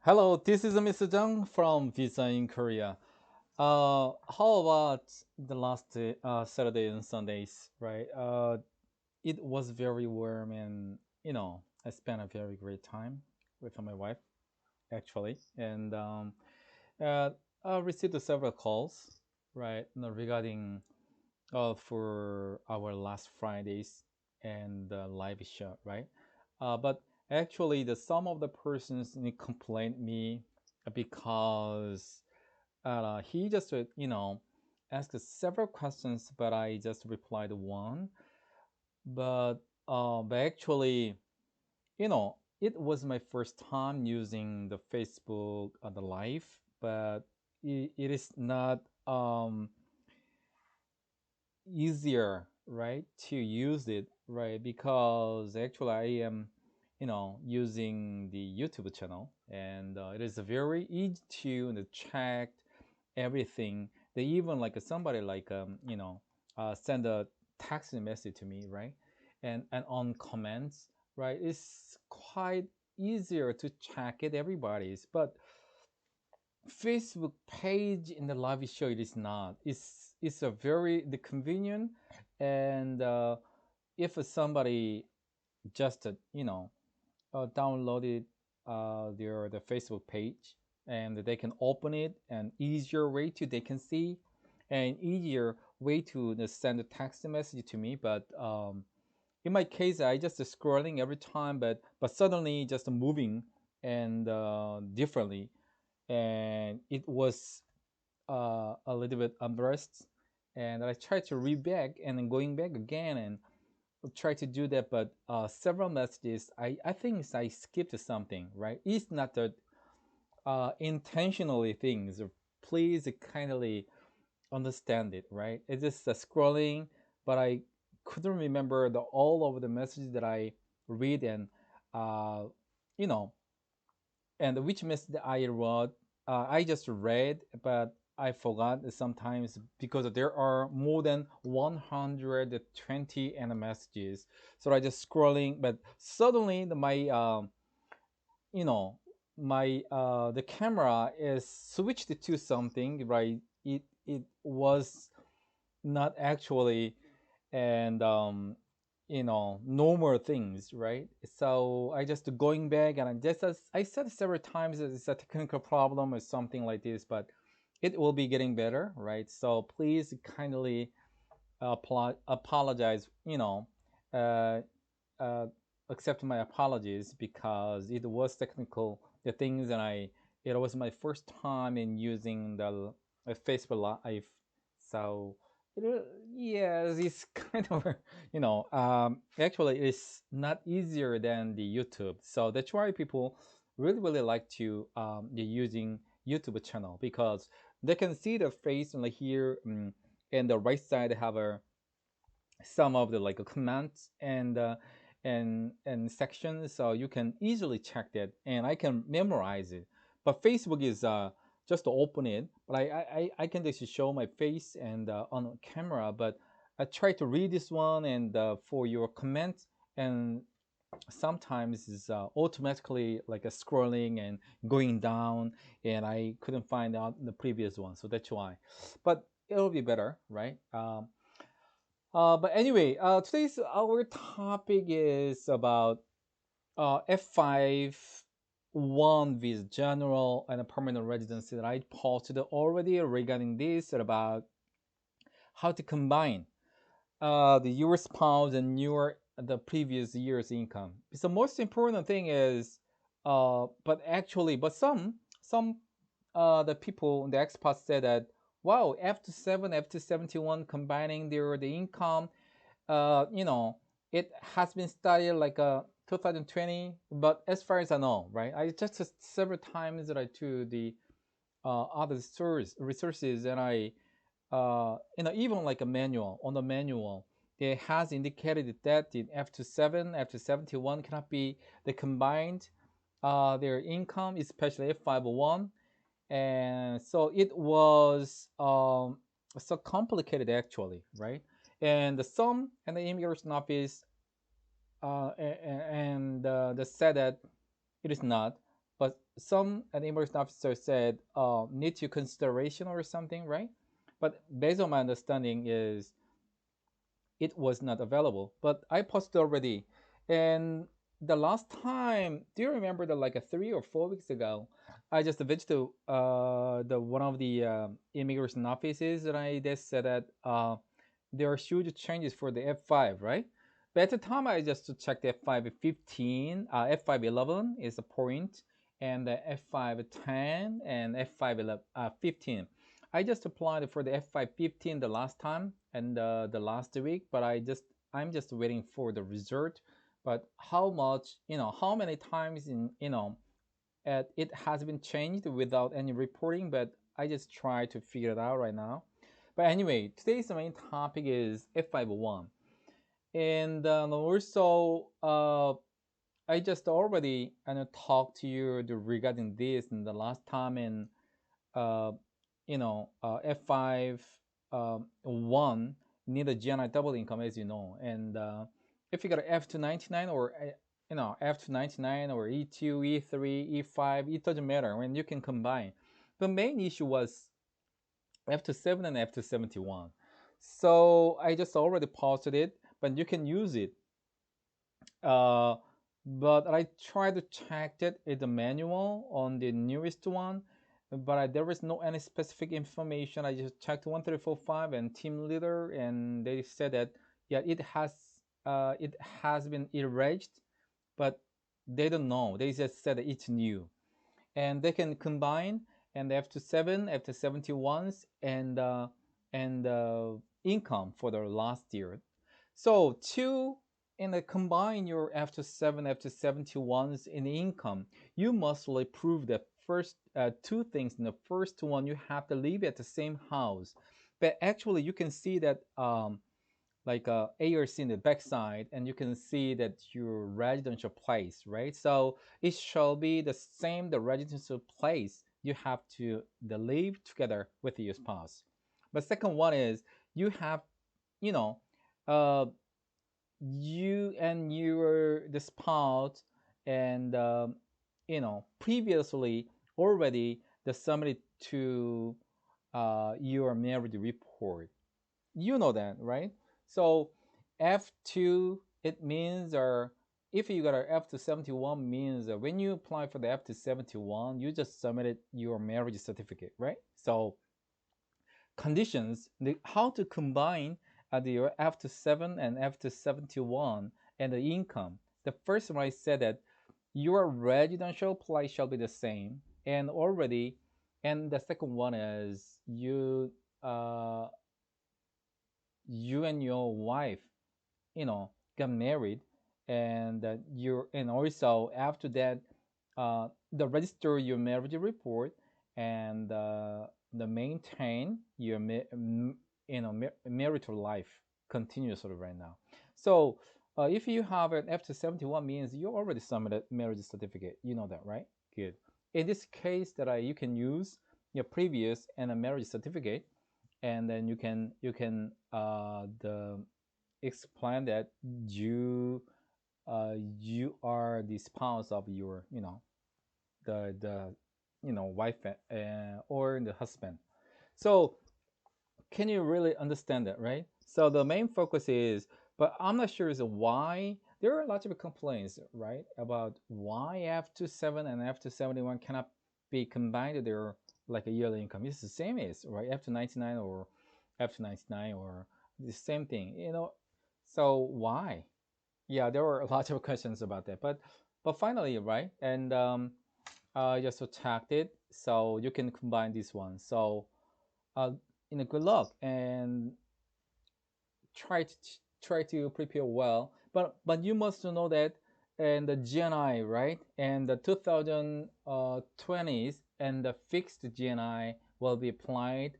Hello, this is Mr. Jung from Visa in Korea. How about the last Saturday and Sundays, right? It was very warm and, I spent a very great time with my wife, actually. And uh, I received several calls, right, regarding for our last Fridays and live show, right? But actually, the some of the persons complained me because he just asked several questions, but I just replied one. But actually, it was my first time using the Facebook the live, but it is not easier, right, to use it, right? Because actually I am, using the YouTube channel, and it is very easy to check everything. They even like somebody like send a text message to me, right? And on comments, right? It's quite easier to check it everybody's, but Facebook page in the live show it is not. It's a very the convenient, and if somebody just downloaded their the Facebook page, and they can open it, and easier way to they can see, and easier way to send a text message to me. But in my case, I just scrolling every time, but suddenly just moving and differently, and it was a little bit embarrassed, and I tried to read back and then going back again and try to do that, but several messages I think I skipped something, right? It's not that intentionally things. Please kindly understand it, right? It's just scrolling, but I couldn't remember the all of the messages that I read, and uh, you know and which message I wrote, I just read, but I forgot sometimes because there are more than 120 and messages. So I just scrolling, but suddenly my you know my the camera is switched to something, right? It was not actually, and normal things, right? So I just going back, and I just, as I said several times, it's a technical problem or something like this, but it will be getting better, right? So please kindly apologize, uh, uh, accept my apologies, because it was technical the things, and I it was my first time in using the Facebook Live. So yes, it's kind of actually it's not easier than the YouTube. So that's why people really like to the using YouTube channel, because they can see the face, and like here, and the right side have a some of the like comments and sections, so you can easily check that, and I can memorize it. But Facebook is just to open it, but I can just show my face and on camera, but I try to read this one, and for your comments, and sometimes is automatically like a scrolling and going down, and I couldn't find out the previous one, so that's why. But it'll be better, right? But anyway, today's our topic is about F-5-1 visa, general and a permanent residency, that I posted already regarding this, about how to combine your spouse and your the previous year's income. So most important thing is, but some the people, the experts said that, wow, F-2-7, F-2-71 combining the income, you know, it has been studied like 2020, but as far as I know, right? I just several times that I to the other resources, and I even like a manual, on the manual, it has indicated that the F-2-7, F-2-71 cannot be the combined their income, especially F-5-1, and so it was so complicated actually, right? And the sum and the immigration office and they said that it is not. but some an immigration officer said need to consideration or something, right? But based on my understanding is it was not available. But I posted already, and the last time, do you remember that like a 3 or 4 weeks ago, I just visited the one of the immigration offices, and I just said that there are huge changes for the F5, right? But at the time, I just checked the F5-15, F5-11 is a point, and the F5-10 and F5-15. I just applied for the F-5-15 the last time and the last week, but I'm just waiting for the result. But how much, how many times it has been changed without any reporting, but I just try to figure it out right now. But anyway, today's main topic is F-5-1. And also, I just already talked to you regarding this in the last time, and uh, F5 1 need a GNI double income, as you know. And if you got an F299 or F299 or E2, E3, E5, it doesn't matter when you can combine. The main issue was F-2-7 and F-2-71. So I just already posted it, but you can use it. Uh, but I tried to check it in the manual on the newest one, but there was no any specific information. I just checked 1345 and team leader, and they said that yeah, it has been erased, but they don't know. They just said that it's new, and they can combine and F-2-7, F-2-71s, and income for the last year. So to combine your F-2-7, F-2-71s in income, you must prove the first two things. In the first one, you have to live at the same house, but actually you can see that like ARC in the backside, and you can see that your residential place, right? So it shall be the same, the residential place. You have to live together with your spouse. But second one is you have, you know, uh, you and your the spouse and previously already the submitted to your marriage report, you know that, right? So F2 it means if you got an F-2-71 means when you apply for the F-2-71 you just submitted your marriage certificate, right? So conditions, how to combine the F-2-7 and F-2-71 and the income. The first one I said that your residential place shall be the same and already, and the second one is uh, you and your wife, got married, and and also after that, the register your marriage report and the maintain your marital life continuously right now. So if you have an F-2-71 means you already submitted marriage certificate. You know that, right? Good. In this case, that you can use your previous and a marriage certificate, and then you can the explain that you are the spouse of your the wife or the husband. So can you really understand that, right? So the main focus is, but I'm not sure is why there are lots of complaints, right, about why F-2-7 and F-2-71 cannot be combined to their like a yearly income. It's the same as right F-2-99 or F-2-99 or the same thing, So why? Yeah, there were lots of questions about that, but finally, right, and I just checked it, so you can combine this one. So uh, good luck and try to try to prepare well. But you must know that and the GNI, right, and the 2020s and the fixed GNI will be applied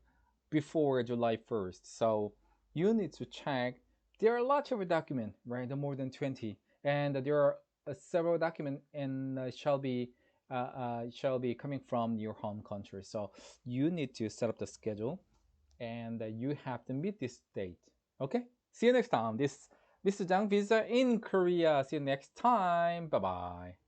before July 1st. So you need to check. There are lots of documents, right? More than 20, and there are several documents and shall be coming from your home country. So you need to set up the schedule and you have to meet this date. Okay? See you next time. This is Jang Visa in Korea. See you next time. Bye bye.